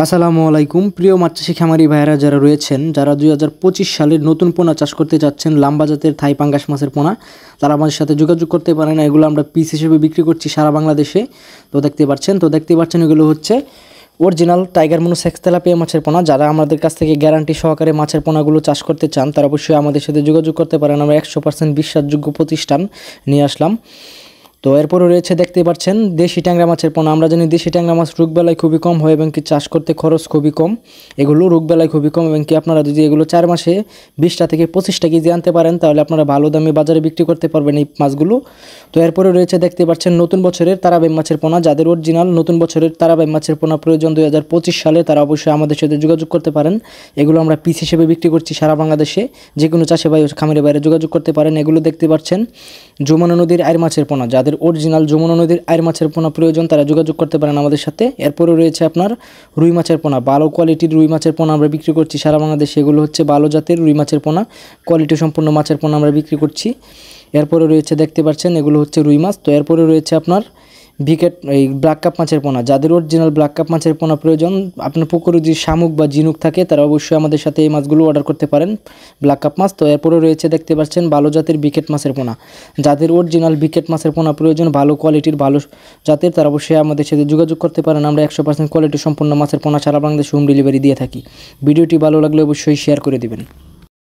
আসসালামু আলাইকুম প্রিয় মাছ চাষী খামারি ভাইয়েরা যারা রয়েছেন, যারা 2025 সালের নতুন পোনা চাষ করতে যাচ্ছেন লাম্বা জাতের থাই পাঙ্গাস মাছের পোনা, তারা আমাদের সাথে যোগাযোগ করতে পারেন। এগুলো আমরা পিস হিসেবে বিক্রি করছি সারা বাংলাদেশে। তো দেখতে পাচ্ছেন এগুলো হচ্ছে অরিজিনাল টাইগার মনোসেক্স তেলাপিয়া মাছের পোনা। যারা আমাদের কাছ থেকে গ্যারান্টি সহকারে মাছের পোনাগুলো চাষ করতে চান তারা অবশ্যই আমাদের সাথে যোগাযোগ করতে পারেন। আমরা 100% বিশ্বাসযোগ্য প্রতিষ্ঠান নিয়ে আসলাম। তো এরপরে রয়েছে দেখতে পাচ্ছেন দেশি ট্যাংরা মাছের পোনা। আমরা জানি দেশি ট্যাংরা মাছ রোগবেলায় খুবই কম হয় এবং কি চাষ করতে খরচ খুবই কম। এগুলো রোগবেলায় খুবই কম এবং কি আপনারা যদি এগুলো 4 মাসে 20টা থেকে 25টা কেজি আনতে পারেন তাহলে আপনারা ভালো দামে বাজারে বিক্রি করতে পারবেন এই মাছগুলো। তো এরপরে রয়েছে দেখতে পাচ্ছেন নতুন বছরের তারাবাই মাছের পোনা। যাদের অরিজিনাল নতুন বছরের তারাবাই মাছের পোনা প্রয়োজন 2025 সালে তারা অবশ্যই আমাদের সাথে যোগাযোগ করতে পারেন। এগুলো আমরা পিস হিসেবে বিক্রি করছি সারা বাংলাদেশে। যে কোনো চাষি ভাই খামারের বাইরে যোগাযোগ করতে পারেন। এগুলো দেখতে পাচ্ছেন যমুনা নদীর আইর মাছের পোনা। যাদের অরিজিনাল যমুনা নদীর আইর মাছের পোনা প্রয়োজন তারা যোগাযোগ করতে পারেন আমাদের সাথে। এরপরে রয়েছে আপনার রুই মাছের পোনা। ভালো কোয়ালিটির রুই মাছের পোনা আমরা বিক্রি করছি সারা বাংলাদেশে। এগুলো হচ্ছে ভালো জাতের রুই মাছের পোনা, কোয়ালিটি সম্পূর্ণ মাছের পোনা আমরা বিক্রি করছি। এরপরে রয়েছে দেখতে পাচ্ছেন এগুলো হচ্ছে রুই মাছ। তো এরপরে রয়েছে আপনার বিকেট এই ব্ল্যাক কাপ মাছের পোনা। যাদের অরিজিনাল ব্ল্যাক কাপ মাছের পোনা প্রয়োজন, আপনার পুকুরে যদি শামুক বা ঝিনুক থাকে তারা অবশ্যই আমাদের সাথে এই মাছগুলো অর্ডার করতে পারেন, ব্ল্যাক কাপ মাছ। তো এরপরে রয়েছে দেখতে পাচ্ছেন ভালো জাতের বিকেট মাছের পোনা। যাদের অরিজিনাল বিকেট মাছের পোনা প্রয়োজন, ভালো কোয়ালিটির ভালো জাতের, তারা অবশ্যই আমাদের সাথে যোগাযোগ করতে পারেন। আমরা 100% কোয়ালিটি সম্পন্ন মাছের পোনা সারা বাংলাদেশে হোম ডেলিভারি দিয়ে থাকি। ভিডিওটি ভালো লাগলে অবশ্যই শেয়ার করে দিবেন।